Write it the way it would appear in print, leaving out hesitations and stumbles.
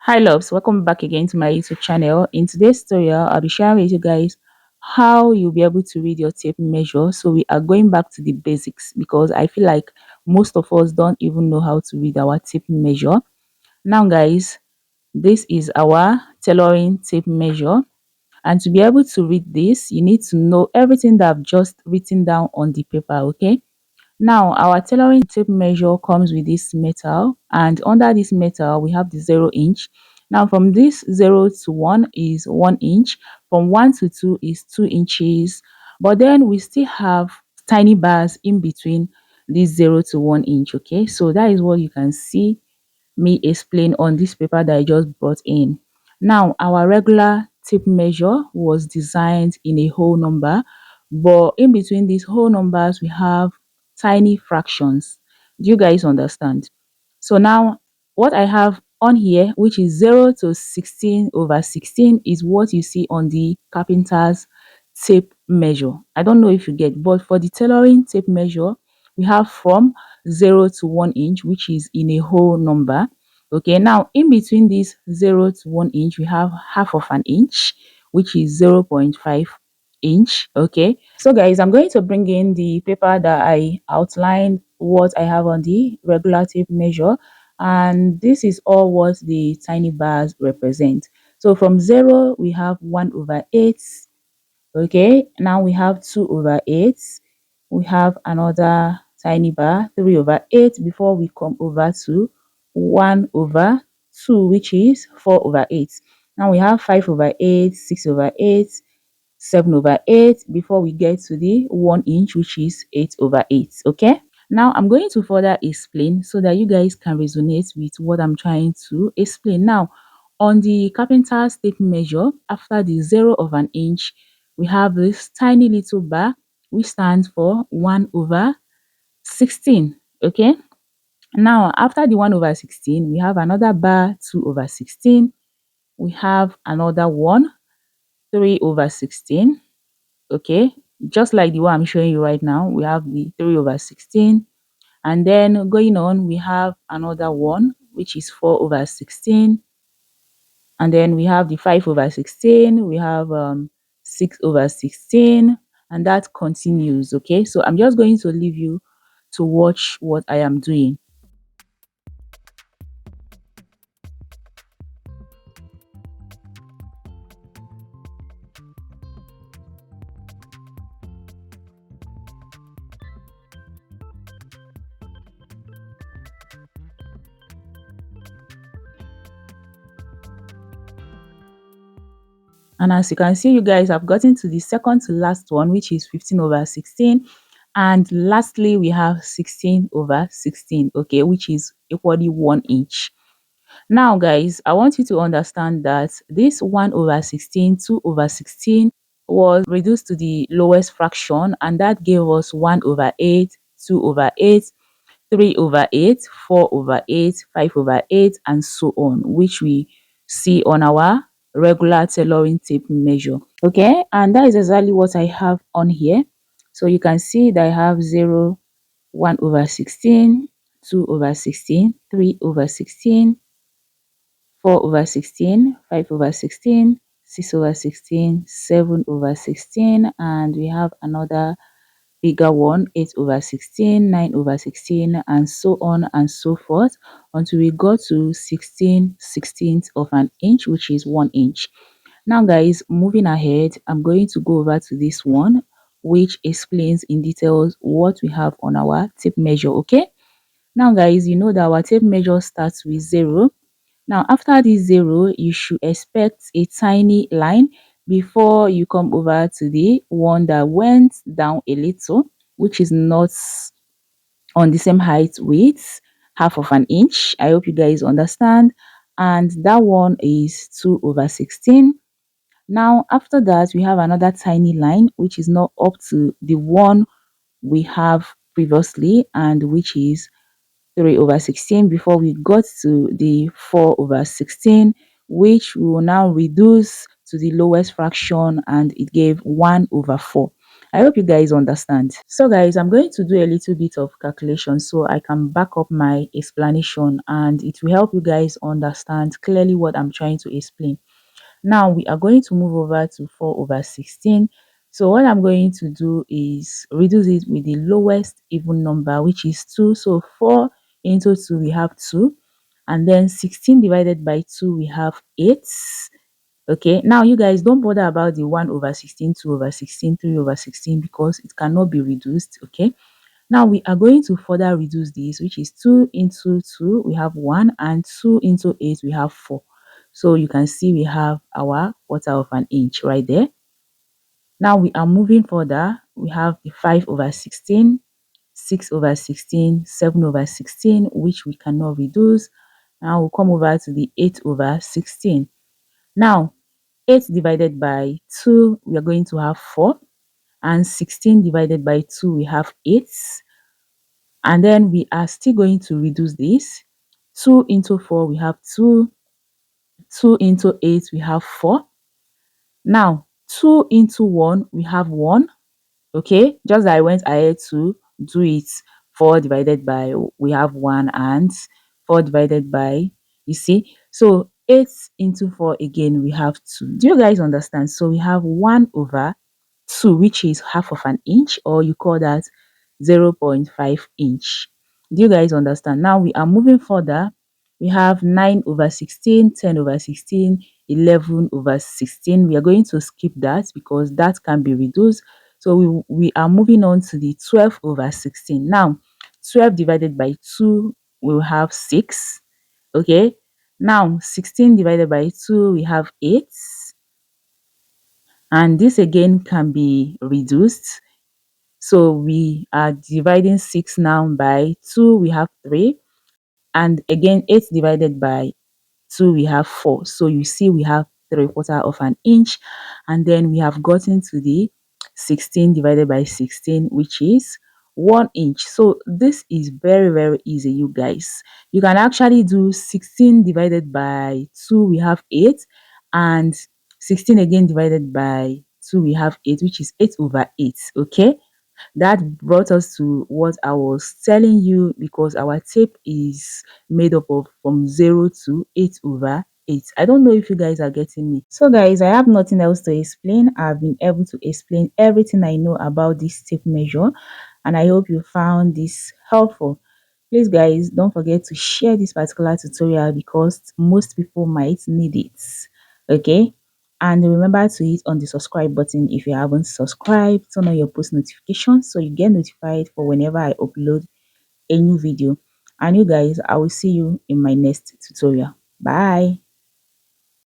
Hi loves, welcome back again to my YouTube channel. In today's tutorial, I'll be sharing with you guys how you'll be able to read your tape measure. So we are going back to the basics because I feel like most of us don't even know how to read our tape measure. Now guys, this is our tailoring tape measure, and to be able to read this, you need to know everything that I've just written down on the paper, okay? Now, our tailoring tape measure comes with this metal, and under this metal, we have the 0 inch. Now, from this 0 to 1 is 1 inch, from 1 to 2 is 2 inches, but then we still have tiny bars in between this 0 to 1 inch. Okay, so that is what you can see me explain on this paper that I just brought in. Now, our regular tape measure was designed in a whole number, but in between these whole numbers, we have tiny fractions. Do you guys understand? So now what I have on here, which is 0 to 16 over 16, is what you see on the carpenter's tape measure. I don't know if you get, but for the tailoring tape measure, we have from 0 to 1 inch, which is in a whole number. Okay, now in between this 0 to 1 inch, we have half of an inch, which is 0.5 inch. Okay, so guys, I'm going to bring in the paper that I outlined what I have on the regular tape measure, and this is all what the tiny bars represent. So from 0 we have 1 over 8. Okay, now we have 2 over 8. We have another tiny bar, 3 over 8, before we come over to 1 over 2, which is 4 over 8. Now we have 5 over 8, 6 over 8, 7 over 8, before we get to the 1 inch, which is 8 over 8. Okay, now I'm going to further explain so that you guys can resonate with what I'm trying to explain. Now, on the carpenter's tape measure, after the 0 of an inch, we have this tiny little bar which stands for 1 over 16. Okay, now after the 1 over 16, we have another bar, 2 over 16. We have another one, 3 over 16. Okay, just like the one I'm showing you right now, we have the 3 over 16, and then going on we have another one which is 4 over 16, and then we have the 5 over 16, we have 6 over 16, and that continues. Okay, so I'm just going to leave you to watch what I am doing. And as you can see, you guys have gotten to the second to last one, which is 15 over 16. And lastly, we have 16 over 16, okay, which is equally 1 inch. Now, guys, I want you to understand that this 1 over 16, 2 over 16 was reduced to the lowest fraction, and that gave us 1 over 8, 2 over 8, 3 over 8, 4 over 8, 5 over 8, and so on, which we see on our regular tailoring tape measure. Okay, and that is exactly what I have on here. So you can see that I have 0, 1 over 16, 2 over 16, 3 over 16, 4 over 16, 5 over 16, 6 over 16, 7 over 16, and we have another bigger one, 8 over 16, 9 over 16, and so on and so forth until we go to 16/16 of an inch, which is 1 inch. Now, guys, moving ahead, I'm going to go over to this one, which explains in details what we have on our tape measure. Okay, now, guys, you know that our tape measure starts with 0. Now, after this 0, you should expect a tiny line before you come over to the one that went down a little, which is not on the same height with half of an inch. I hope you guys understand. And that one is 2 over 16. Now, after that, we have another tiny line, which is not up to the one we have previously, and which is 3 over 16, before we got to the 4 over 16, which we will now reduce to the lowest fraction, and it gave 1 over 4. I hope you guys understand. So guys, I'm going to do a little bit of calculation so I can back up my explanation, and it will help you guys understand clearly what I'm trying to explain. Now we are going to move over to 4 over 16. So what I'm going to do is reduce it with the lowest even number, which is 2. So 4 into 2, we have 2. And then 16 divided by 2, we have 8. Okay, now you guys don't bother about the 1 over 16, 2 over 16, 3 over 16 because it cannot be reduced. Okay, now we are going to further reduce this, which is 2 into 2, we have 1, and 2 into 8, we have 4. So you can see we have our quarter of an inch right there. Now we are moving further. We have the 5 over 16, 6 over 16, 7 over 16, which we cannot reduce. Now we'll come over to the 8 over 16. Now 8 divided by 2, we are going to have 4. And 16 divided by 2, we have 8. And then we are still going to reduce this. 2 into 4, we have 2. 2 into 8, we have 4. Now, 2 into 1, we have 1. Okay, just I went ahead to do it. 4 divided by, we have 1, and 4 divided by, you see. So 8 into 4 again, we have 2. Do you guys understand? So we have 1 over 2, which is half of an inch, or you call that 0.5 inch. Do you guys understand? Now we are moving further. We have 9 over 16, 10 over 16, 11 over 16. We are going to skip that because that can be reduced. So we are moving on to the 12 over 16. Now, 12 divided by 2, we will have 6. Okay. Now, 16 divided by 2, we have 8. And this again can be reduced. So we are dividing 6 now by 2, we have 3. And again, 8 divided by 2, we have 4. So you see we have 3/4 of an inch. And then we have gotten to the 16 divided by 16, which is 1 inch. So this is very, very easy, you guys. You can actually do 16 divided by 2, we have 8. And 16 again divided by 2, we have 8, which is 8 over 8. Okay, that brought us to what I was telling you, because our tape is made up of from 0 to 8 over 8. I don't know if you guys are getting me. So guys, I have nothing else to explain. I've been able to explain everything I know about this tape measure, and I hope you found this helpful. Please guys, don't forget to share this particular tutorial because most people might need it. Okay, and remember to hit on the subscribe button if you haven't subscribed. Turn on your post notifications so you get notified for whenever I upload a new video. And you guys, I will see you in my next tutorial. Bye.